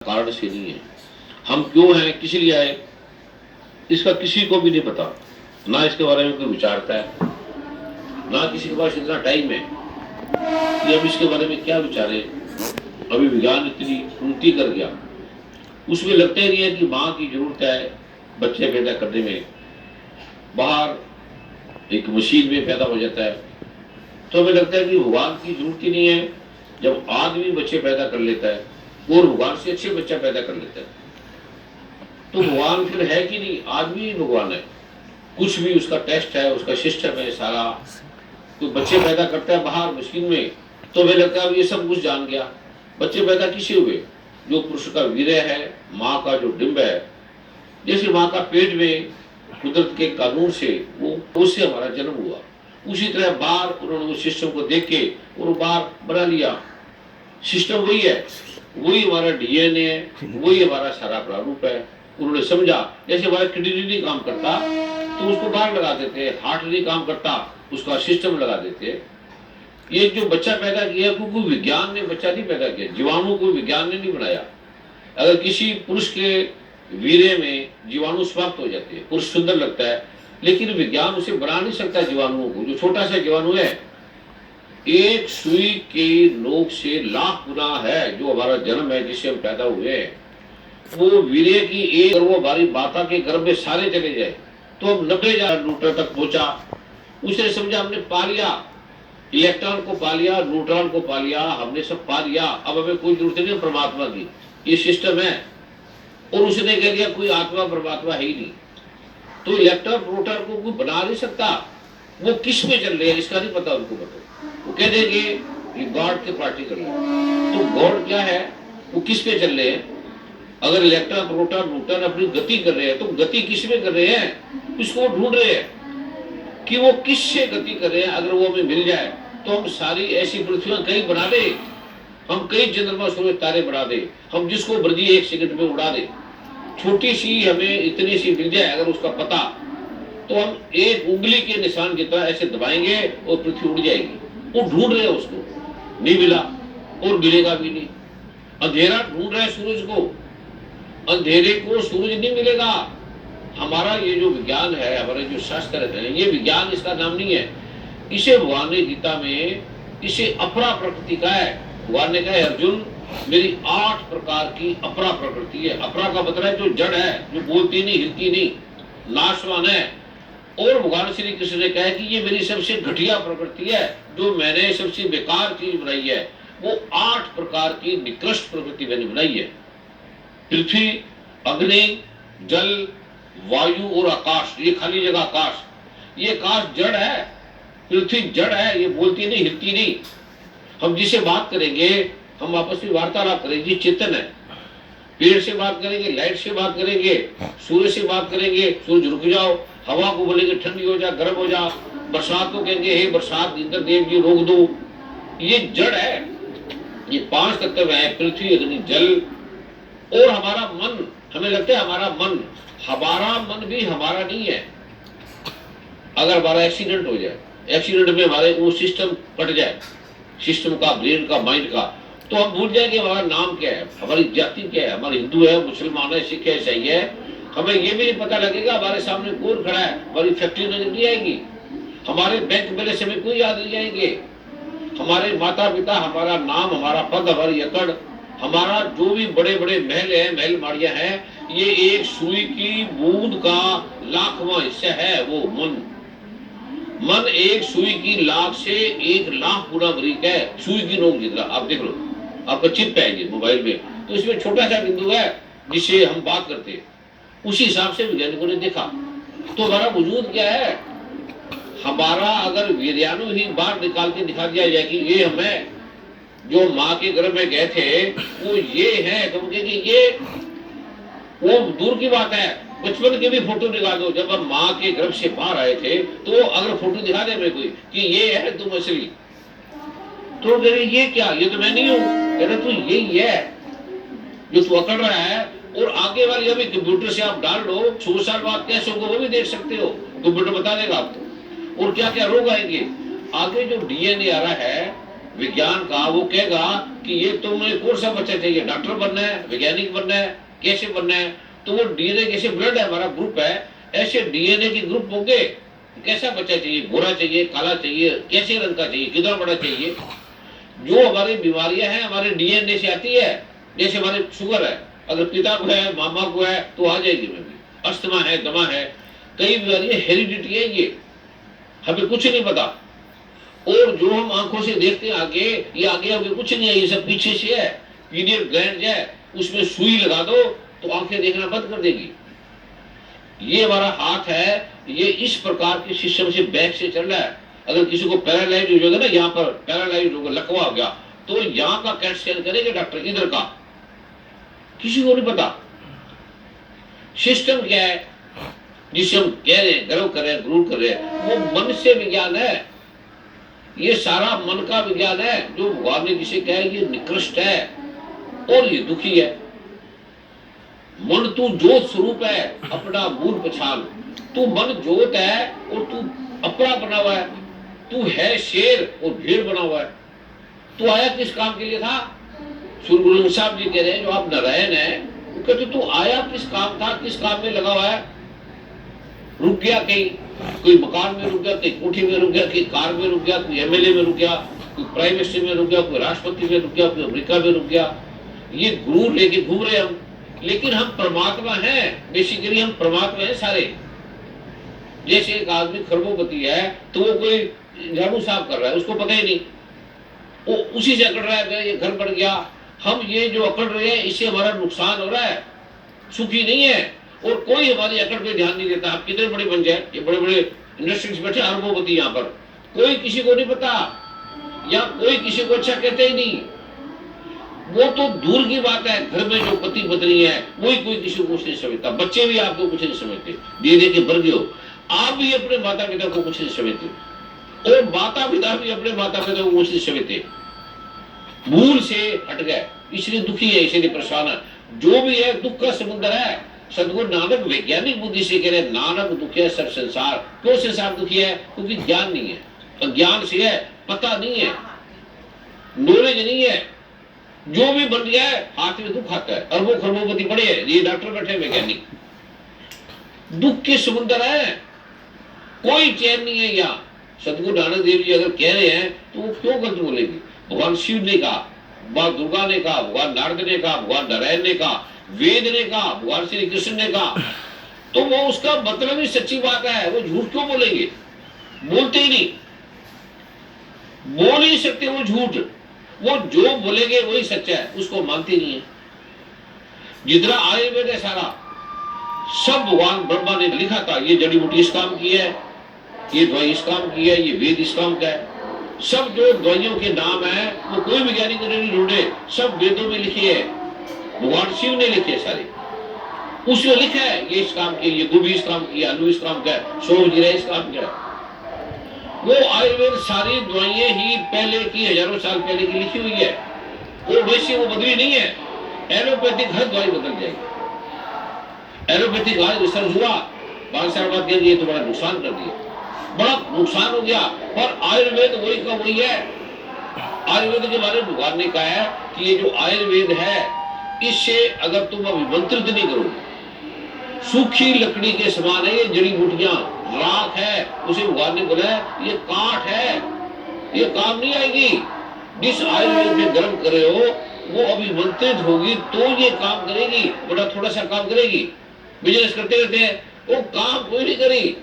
कारण से नहीं है। हम क्यों हैं, किस लिए आए, इसका किसी को भी नहीं पता। ना इसके बारे में कोई विचारता है, ना किसी के पास इतना टाइम है कि अब इसके बारे में क्या विचारे। अभी विज्ञान इतनी उन्नति कर गया, उसमें लगता ही नहीं है कि माँ की जरूरत है बच्चे पैदा करने में। बाहर एक मशीन में पैदा हो जाता है, तो हमें लगता है कि भगवान की जरूरत ही नहीं है। जब आदमी बच्चे पैदा कर लेता है और भगवान से अच्छे बच्चा पैदा कर लेता है, तो भगवान फिर है कि नहीं, आदमी ही भगवान है। कुछ भी उसका टेस्ट है, उसका सिस्टम है सारा। तो बच्चे पैदा करता है बाहर मशीन में, तो हमें लगता है ये सब कुछ जान गया। बच्चे पैदा किसे हुए? जो पुरुष का वीर्य है, माँ का जो डिंब है, जैसे माँ का पेट में कुदरत के कानून से वो उससे हमारा जन्म हुआ, उसी तरह बाहर उन्होंने उस सिस्टम को देख के और बाहर बना लिया। सिस्टम वही है, वही हमारा डीएनए है, वही हमारा सारा प्रारूप है। उन्होंने समझा जैसे हमारा किडनी नहीं काम करता तो उसको बाहर लगा देते, हार्ट नहीं काम करता उसका सिस्टम लगा देते। ये जो बच्चा पैदा किया क्योंकि विज्ञान ने बच्चा नहीं पैदा किया, जीवाणु को विज्ञान ने नहीं बनाया। अगर किसी पुरुष के वीर्य में जीवाणु समाप्त हो जाते हैं, पुरुष सुंदर लगता है, लेकिन विज्ञान उसे बना नहीं सकता जीवाणुओं को। जो छोटा सा जीवाणु है, एक सुई के नोक से लाख गुना है जो हमारा जन्म है, जिससे हम पैदा हुए हैं। वो वीर्य की एक, और वो हमारी माता के गर्भ में सारे चले जाए तो हम 90,000 न्यूट्रॉन तक पहुंचा। उसने समझा हमने पा लिया, इलेक्ट्रॉन को पा लिया, न्यूट्रॉन को पा लिया, हमने सब पा लिया, अब हमें कोई जरूरत नहीं परमात्मा की, ये सिस्टम है। और उसने कह दिया कोई आत्मा परमात्मा है ही नहीं। तो इलेक्ट्रॉन प्रोटॉन को कोई बना नहीं सकता। वो किस में चल रहे हैं इसका नहीं पता उनको। वो कह देंगे ये गॉड के पार्टिकल है। तो गॉड क्या है, वो किस पे चल रहे हैं? अगर इलेक्ट्रॉन प्रोटॉन न्यूट्रॉन अपनी गति कर रहे हैं तो गति किस में कर रहे हैं? इसको ढूंढ रहे हैं कि वो किस से गति कर रहे हैं। अगर वो हमें मिल जाए तो हम सारी ऐसी पृथ्वी कहीं बना दे, हम कई चंद्रमा सूरज तारे बना दे, हम जिसको मर्जी 1 सेकंड में उड़ा दे। छोटी सी हमें इतनी सी मिल जाए अगर उसका पता, तो हम एक उंगली के निशान की तरह ऐसे दबाएंगे और पृथ्वी उड़ जाएगी। वो ढूंढ रहे हैं, उसको नहीं मिला और मिलेगा भी नहीं। अंधेरा ढूंढ रहा है सूरज को, अंधेरे को सूरज नहीं मिलेगा। हमारा ये जो विज्ञान है, हमारे जो शास्त्र है, ये विज्ञान इसका नाम नहीं है। इसे भगवान ने गीता में इसे अपरा प्रकृति का है। भगवान ने कहा है अर्जुन, मेरी 8 प्रकार की अपरा प्रकृति है। अपरा का मतलब है जो जड़ है, जो बोलती नहीं, हिलती नहीं, नाशवान है। और भगवान श्री कृष्ण ने कहा कि ये मेरी सबसे घटिया प्रकृति है, जो मैंने सबसे बेकार चीज बनाई है। वो 8 प्रकार की निकृष्ट प्रकृति मैंने बनाई है। पृथ्वी, अग्नि, जल, वायु और आकाश, ये खाली जगह आकाश। ये आकाश जड़ है, पृथ्वी जड़ है, ये बोलती नहीं, हिलती नहीं। हम जिसे बात करेंगे, हम आपस में वार्तालाप करेंगे, चेतन है। पेड़ से बात करेंगे, लाइट से बात करेंगे, सूर्य से बात करेंगे, सूरज रुक जाओ, हवा को बोलेंगे ठंडी हो जा, गर्म हो जा, बरसात को कहेंगे हे बरसात इंद्र देव जी रोक दो। ये जड़ है। ये 5 तत्व है, पृथ्वी, अग्नि, जल और हमारा मन। हमें लगता है हमारा मन भी हमारा नहीं है। अगर हमारा एक्सीडेंट हो जाए, एक्सीडेंट में हमारे वो सिस्टम कट जाए, सिस्टम का, ब्रेन का, माइंड का, तो हम भूल जाएंगे हमारा नाम क्या है, हमारी जाति क्या है, हमारे हिंदू है, मुसलमान है, सिख है, ईसाई है। हमें ये भी नहीं पता लगेगा हमारे सामने कौन खड़ा है, हमारी फैक्ट्री नजर नहीं आएगी, हमारे बैंक बैलेंस हमें कोई याद नहीं आएंगे, हमारे माता पिता, हमारा नाम, हमारा पद, हमारी अकड़, हमारा जो भी बड़े बड़े महल है, महल माड़ियां हैं, ये एक सुई की बूंद का लाखवां हिस्सा है वो मन। मन एक सुई की लाख से 1 लाख गुना बारीक है, सुई की नोक जितना। आप देख लो, आपका चिप है ये मोबाइल में, तो इसमें छोटा सा बिंदु है जिससे हम बात करते हैं। उसी हिसाब से वैज्ञानिकों ने देखा। तो हमारा वजूद क्या है? हमारा अगर वीर्याणु ही बाहर निकाल के दिखा दिया जाए कि ये हमें जो माँ के गर्भ में गए थे वो ये है, तो ये वो दूर की बात है। बचपन के भी फोटो निकाल दो, जब हम माँ के गर्भ से बाहर आए थे, तो अगर फोटो दिखा दे मेरे कोई कि ये है तुम असली, तो कह ये क्या, ये तो मैं नहीं हूँ। कह रहे तू यही है जो तू अकड़ रहा है। और आगे वाली अभी कंप्यूटर से आप डाल लो, 100 साल बाद कैसे होगा वो भी देख सकते हो, कंप्यूटर बता देगा आपको। और क्या क्या रोग आएंगे। आगे जो डीएनए आ रहा है विज्ञान का, वो कहेगा कि ये तुम्हें कौन सा बच्चा चाहिए, डॉक्टर बनना है, वैज्ञानिक बनना है, कैसे बनना है। तो वो डीएनए कैसे ब्लड है, हमारा ग्रुप है, ऐसे डीएनए के ग्रुप होंगे। कैसा बच्चा चाहिए, गोरा चाहिए, काला चाहिए, कैसे रंग का चाहिए, कितना बड़ा चाहिए। जो हमारी बीमारियां हैं हमारे डीएनए से आती है। जैसे हमारे शुगर है, अगर पिता को है, मामा को है, तो आ जाएगी में भी। अस्थमा है, दमा है, कई बीमारियां हेरिडिटी है, ये हमें कुछ नहीं पता। और जो हम आंखों से देखते हैं आगे, ये आगे आगे कुछ नहीं है, ये सब पीछे से है। पीनियल ग्लैंड है, उसमें सुई लगा दो तो आंखें देखना बंद कर देगी। ये हमारा हाथ है, ये इस प्रकार के सिस्टम से बैक से चल रहा है। अगर किसी को पैरालाइज हो जाएगा ना, यहाँ पर पैरालाइज होगा, लकवा हो गया, तो यहाँ का कैट स्कैन करेंगे डॉक्टर, इधर का किसी को नहीं पता। सिस्टम क्या है जिसे हम कह रहे हैं, गर्व कर रहे हैं, गुरूर कर रहे हैं, वो मन से विज्ञान है। ये सारा मन का विज्ञान है, जो भगवान ने जिसे कहा ये निकृष्ट है और ये दुखी है। मन तू ज्योत स्वरूप है, अपना मूल पहचान। तू मन ज्योत है और तू अपना बना हुआ है। तू है शेर और भेड़ बना हुआ है। तू आया किस काम के लिए था? सूर्य गुरु साहब जी कह रहे हैं, जो आप नारायण है, वो कहते तू आया किस काम था, किस काम में लगा हुआ है? रुक गया कहीं, कोई मकान में रुक गया, कहीं कोठी में रुक गया, कहीं कार में रुक गया, कोई एमएलए में रुक गया, कोई प्राइम मिनिस्टर में रुक गया, कोई राष्ट्रपति में रुक गया, कोई अमेरिका में रुक गया। ये गुरूर लेके घूम रहे हम, लेकिन हम परमात्मा हैं। बेसिकली हम परमात्मा हैं सारे। जैसे एक आदमी खरबोपति है, तो वो कोई झाड़ू साफ कर रहा है, उसको पता ही नहीं, वो उसी से अकड़ रहा है, ये घर बढ़ गया। हम ये जो अकड़ रहे हैं, इससे हमारा नुकसान हो रहा है, सुखी नहीं है। और कोई हमारी अकड़ पे ध्यान नहीं देता। आप कितने बड़े बन जाए, ये बड़े बड़े इंडस्ट्रीज बैठे अरबोपति, यहाँ पर कोई किसी को नहीं पता, या कोई किसी को अच्छा कहते ही नहीं। वो तो दूर की बात है, घर में जो पति पत्नी है वही कोई किसी को कुछ नहीं समझता। बच्चे भी आपको कुछ नहीं समझते, दे दे के भर गए हो। आप भी अपने माता पिता को कुछ नहीं समझते, और माता पिता भी अपने माता पिता को कुछ नहीं समझते। मूल से हट गए, इसलिए दुखी है, इसलिए परेशान है। जो भी है दुख का समुद्र है। सदगुरु नानक वैज्ञानिक बुद्धि से कह रहे, नानक दुखी है सब संसार। क्यों संसार दुखी है? क्योंकि ज्ञान नहीं है। अज्ञान से है, पता नहीं है, नॉलेज नहीं है। जो भी बन गया है हाथ में दुख आता है। अरबों खरबोपति बड़े हैं, ये डॉक्टर बैठे वैज्ञानिक, दुख के समुद्र है, कोई चैन नहीं है यहाँ। सदगुरु नानक देव जी अगर कह रहे हैं तो वो क्यों गलत बोलेंगे? भगवान शिव ने कहा, माँ दुर्गा ने कहा, भगवान नारद ने कहा, भगवान नारायण ने कहा, वेद ने कहा, भगवान श्री कृष्ण ने कहा, तो वो उसका मतलब ही सच्ची बात है। वो झूठ क्यों बोलेंगे? बोलते ही नहीं, बोल ही सकते वो झूठ। वो जो बोलेंगे वही सच्चा है, उसको मानते नहीं है। जितना आयुर्वेद है सारा, सब भगवान ब्रह्मा ने लिखा था। ये जड़ी बूटी इस काम की है, ये दवाई इस काम की है, ये वेद इस काम का है। सब जो दवाइयों के नाम है वो कोई वैज्ञानिक नहीं ढूंढे, सब वेदों में लिखे है, भगवान शिव ने लिखे सारे। उसमें लिखा है ये इस काम की, ये गोभी इस काम की, आलू इस काम का है, सौंफ जीरा इस काम का है। वो आयुर्वेद सारी दवाइयां ही पहले की, हजारों साल पहले की लिखी हुई है, और वैसे वो बदली नहीं है। एलोपैथिक हर दवाई बदल जाएगी। एलोपैथिक आज रिसर्च हुआ, 5 साल बाद ये तो बड़ा नुकसान कर दिया, बड़ा नुकसान हो गया। पर आयुर्वेद वही का वही है। आयुर्वेद के बारे में भगवान ने कहा है कि ये जो आयुर्वेद है, इससे अगर तुम अभिमंत्रित नहीं करो, सूखी लकड़ी के समान है ये जड़ी बूटियां, राख है। उसे भगवान ने बोला ये काठ है, ये काम नहीं आएगी। जिस आयुर्वेद में गर्म कर रहे हो वो अभिमंत्रित होगी तो ये काम करेगी, बड़ा थोड़ा सा काम करेगी। बिजनेस करते रहते हैं, वो काम कोई नहीं करेगी।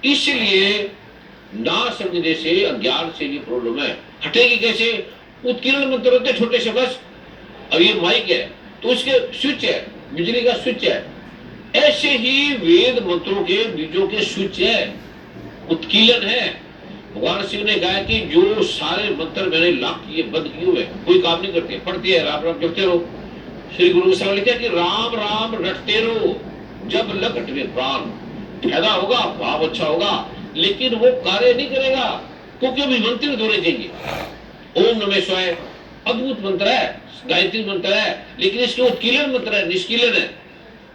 इसलिए ना समझने से, अज्ञान से ये प्रॉब्लम है। हटेगी कैसे? उत्कीर्ण मंत्र होते छोटे से बस। अब ये माइक है तो इसके स्विच है, बिजली का स्विच है। ऐसे ही वेद मंत्रों के बीजों के स्विच है, उत्कीलन है। भगवान शिव ने कहा कि जो सारे मंत्र मैंने लाख किए, बंद किए हुए, कोई काम नहीं करते, पढ़ते हैं, राम राम जपते रहो। श्री गुरु साहब लिखा कि राम राम रटते रहो, जब लग में प्राण। फायदा होगा, भाव अच्छा होगा, लेकिन वो कार्य नहीं करेगा, क्योंकि अभिमंत्रित होने चाहिए। ओम नमः शिवाय अद्भुत मंत्र है, गायत्री मंत्र है, लेकिन इसके उत्कीलन मंत्र है, निष्कीलन है।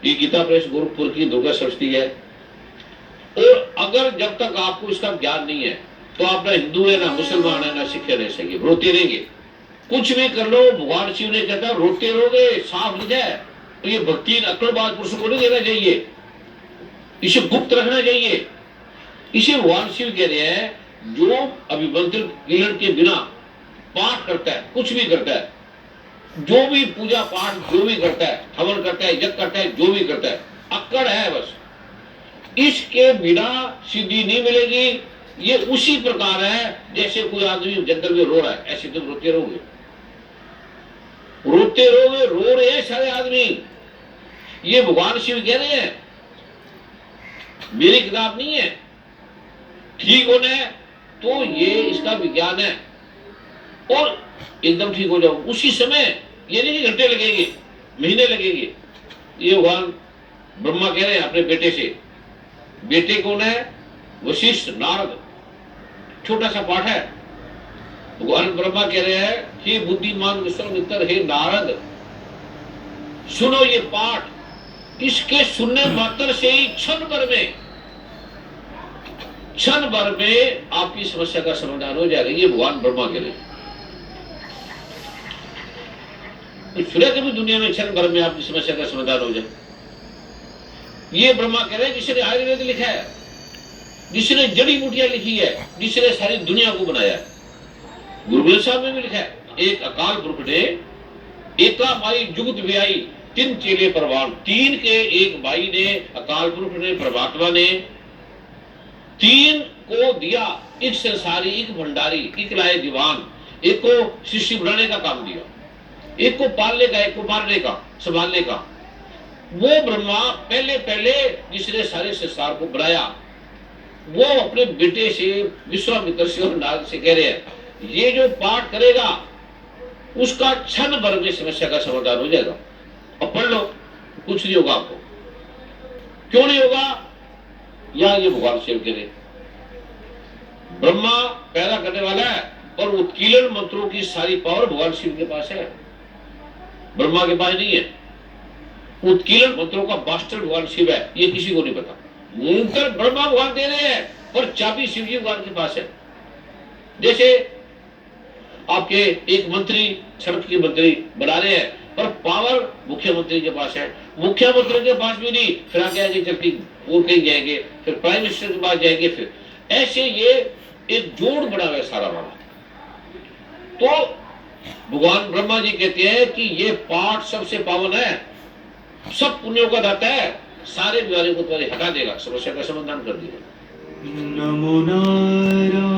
ये गीता प्रेस गोरखपुर की दुर्गा सरस्वती है। और अगर जब तक आपको इसका ज्ञान नहीं है, तो आप ना हिंदू है, ना मुसलमान है, ना सिख है, ना ईसाई है, रोते रहेंगे। कुछ भी कर लो, भगवान शिव ने कहता रोते रहोगे, साफ लिखा है। तो ये भक्ति अक्लबाज पुरुषों को नहीं देना चाहिए, इसे गुप्त रखना चाहिए। इसे भगवान शिव कह रहे हैं, जो अभिमंत्रित किरण के बिना पाठ करता है, कुछ भी करता है, जो भी पूजा पाठ जो भी करता है, हवन करता है, यज्ञ करता है, जो भी करता है, अक्कड़ है बस, इसके बिना सिद्धि नहीं मिलेगी। ये उसी प्रकार है जैसे कोई आदमी जंगल में रो रहा है, ऐसे तुम रोते रहोगे, रोते रहोगे, रो रहे हैं सारे आदमी। ये भगवान शिव कह रहे हैं, मेरी किताब नहीं है। ठीक होना है तो ये इसका विज्ञान है, और एकदम ठीक हो जाओ उसी समय। ये नहीं कि घंटे लगेंगे, महीने लगेंगे। ये भगवान ब्रह्मा कह रहे हैं अपने बेटे से। बेटे कौन है? वशिष्ठ, नारद। छोटा सा पाठ है। भगवान ब्रह्मा कह रहे हैं कि बुद्धिमान विश्वामित्र, हे नारद, सुनो ये पाठ। इसके सुनने मात्र से ही क्षण भर में आपकी समस्या का समाधान हो जाएगा। ये भगवान ब्रह्मा कह रहे हैं। तो सुने कभी दुनिया में क्षण भर में आपकी समस्या का समाधान हो जाए? ये ब्रह्मा कह रहे हैं जिसने आयुर्वेद लिखा है, जिसने जड़ी बूटियां लिखी है, जिसने सारी दुनिया को बनाया है। गुरु ग्रंथ साहब में भी लिखा है, एक अकाल पुरुष ने एका माई जुगत व्याई तीन चेले परवान। तीन के एक भाई ने, अकाल पुरुष ने, परमात्मा ने तीन को दिया, एक संसारी, एक भंडारी, एक लाए दीवान, एक को शिष्य बनाने का काम दिया, एक को पालने का, एक को मारने का, संभालने का। वो ब्रह्मा पहले जिसने सारे संसार को बनाया, वो अपने बेटे से, विश्वामित्र से और नारद से कह रहे हैं, ये जो पाठ करेगा उसका क्षण भर में समस्या का समाधान हो जाएगा। अब पढ़ लो, कुछ नहीं होगा आपको। क्यों नहीं होगा? या ये भगवान शिव कह रहे, ब्रह्मा पैदा करने वाला है, और उत्कीर्ण मंत्रों की सारी पावर भगवान शिव के पास है, ब्रह्मा के पास नहीं है। उत्कीर्ण मंत्रों का मास्टर भगवान शिव है, ये किसी को नहीं पता। मंत्र ब्रह्मा भगवान दे रहे हैं, पर चाबी शिव जी भगवान के पास है। जैसे आपके एक मंत्री सड़क के मंत्री बना रहे हैं, पर पावर मुख्यमंत्री के पास है। मुख्यमंत्री के पास भी नहीं, फिर आगे आगे चलती वो कहीं जाएंगे, फिर प्राइम मिनिस्टर के पास जाएंगे, फिर ऐसे ये एक जोड़ बना हुआ है सारा वाला। तो भगवान ब्रह्मा जी कहते हैं कि ये पाठ सबसे पावन है, सब पुण्यों का दाता है, सारे बीमारियों को तुम्हारी हटा देगा, समस्या का समाधान कर देगा। नमो नारायण।